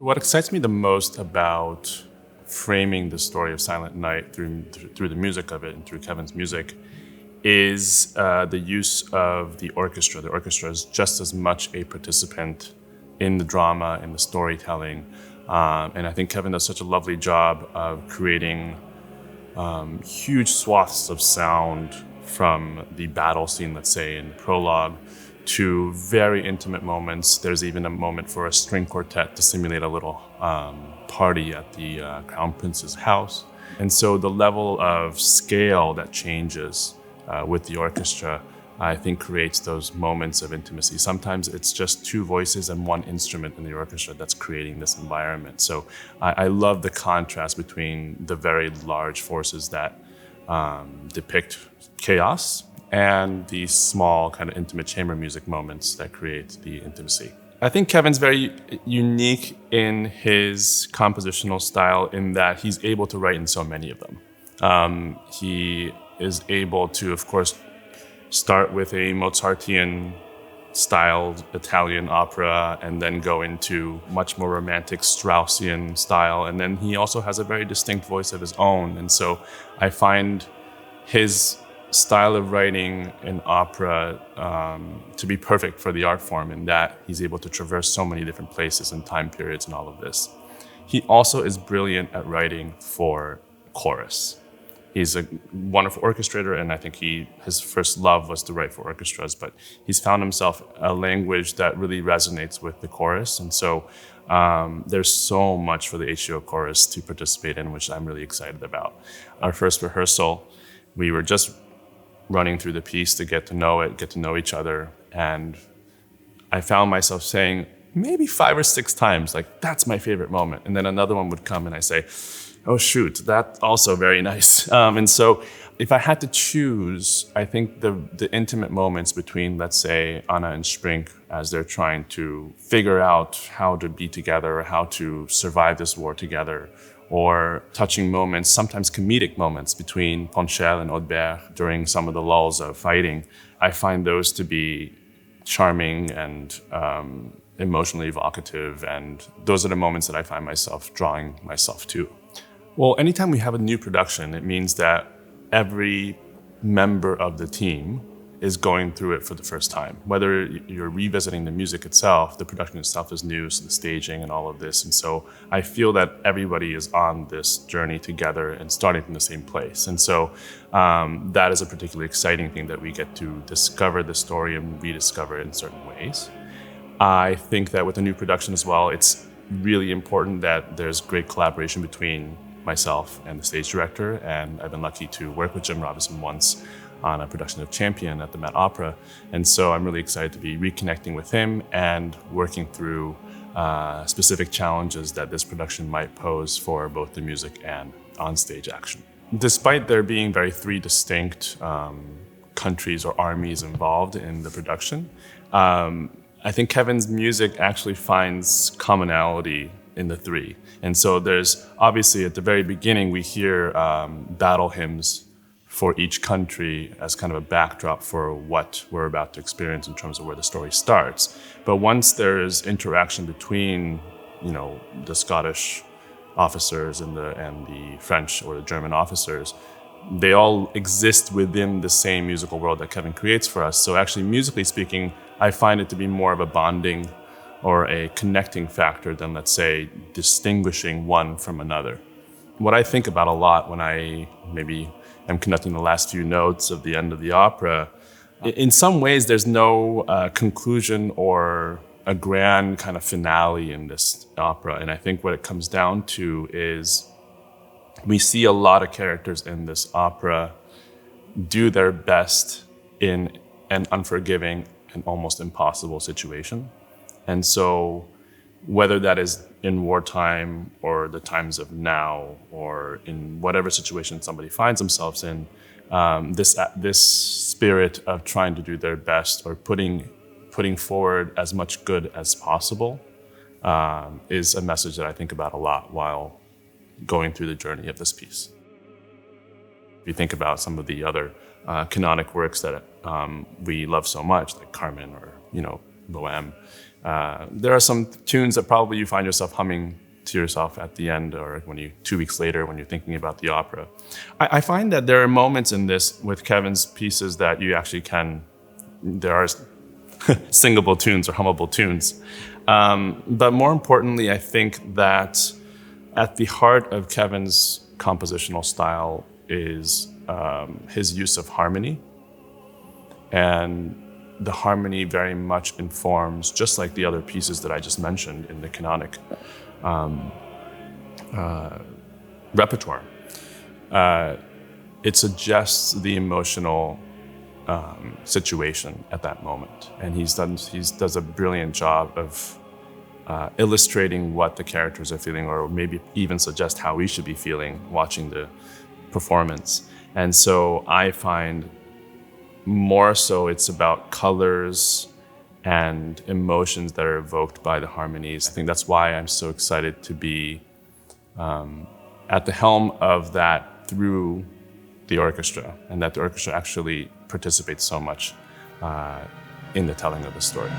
What excites me the most about framing the story of Silent Night through the music of it and through Kevin's music is the use of the orchestra. The orchestra is just as much a participant in the drama, in the storytelling. And I think Kevin does such a lovely job of creating huge swaths of sound from the battle scene, let's say, in the prologue, to very intimate moments. There's even a moment for a string quartet to simulate a little party at the Crown Prince's house. And so the level of scale that changes with the orchestra, I think, creates those moments of intimacy. Sometimes it's just two voices and one instrument in the orchestra that's creating this environment. So I love the contrast between the very large forces that depict chaos and these small kind of intimate chamber music moments that create the intimacy. I think Kevin's very unique in his compositional style in that he's able to write in so many of them. He is able to, of course, start with a Mozartian styled Italian opera and then go into much more romantic Straussian style. And then he also has a very distinct voice of his own. And so I find his style of writing in opera to be perfect for the art form in that he's able to traverse so many different places and time periods and all of this. He also is brilliant at writing for chorus. He's a wonderful orchestrator, and I think his first love was to write for orchestras, but he's found himself a language that really resonates with the chorus. And so there's so much for the HGO chorus to participate in, which I'm really excited about. Our first rehearsal, we were just running through the piece to get to know it, get to know each other. And I found myself saying maybe 5 or 6 times, like, that's my favorite moment. And then another one would come and I say, oh shoot, that's also very nice. And so if I had to choose, I think the intimate moments between, let's say, Anna and Sprink as they're trying to figure out how to be together, or how to survive this war together, or touching moments, sometimes comedic moments between Ponchel and Audebert during some of the lulls of fighting, I find those to be charming and emotionally evocative. And those are the moments that I find myself drawing myself to. Well, anytime we have a new production, it means that every member of the team is going through it for the first time. Whether you're revisiting the music itself, the production itself is new, so the staging and all of this. And so I feel that everybody is on this journey together and starting from the same place. And so that is a particularly exciting thing, that we get to discover the story and rediscover it in certain ways. I think that with a new production as well, it's really important that there's great collaboration between myself and the stage director. And I've been lucky to work with Jim Robinson once on a production of Champion at the Met Opera. And so I'm really excited to be reconnecting with him and working through specific challenges that this production might pose for both the music and onstage action. Despite there being three distinct countries or armies involved in the production, I think Kevin's music actually finds commonality in the three. And so there's obviously, at the very beginning, we hear battle hymns for each country as kind of a backdrop for what we're about to experience in terms of where the story starts. But once there's interaction between, the Scottish officers and the French or the German officers, they all exist within the same musical world that Kevin creates for us. So actually, musically speaking, I find it to be more of a bonding or a connecting factor than, let's say, distinguishing one from another. What I think about a lot when I maybe am conducting the last few notes of the end of the opera, in some ways there's no conclusion or a grand kind of finale in this opera. And I think what it comes down to is we see a lot of characters in this opera do their best in an unforgiving and almost impossible situation. And so whether that is in wartime or the times of now, or in whatever situation somebody finds themselves in, this spirit of trying to do their best or putting forward as much good as possible is a message that I think about a lot while going through the journey of this piece. If you think about some of the other canonic works that we love so much, like Carmen or Bohème, There are some tunes that probably you find yourself humming to yourself at the end, or 2 weeks later when you're thinking about the opera. I find that there are moments in this with Kevin's pieces that you actually there are singable tunes or hummable tunes. But more importantly, I think that at the heart of Kevin's compositional style is his use of harmony. And the harmony very much informs, just like the other pieces that I just mentioned in the canonic repertoire. It suggests the emotional situation at that moment, and he does a brilliant job of illustrating what the characters are feeling, or maybe even suggest how we should be feeling watching the performance. And so I find more so it's about colors and emotions that are evoked by the harmonies. I think that's why I'm so excited to be at the helm of that through the orchestra, and that the orchestra actually participates so much in the telling of the story.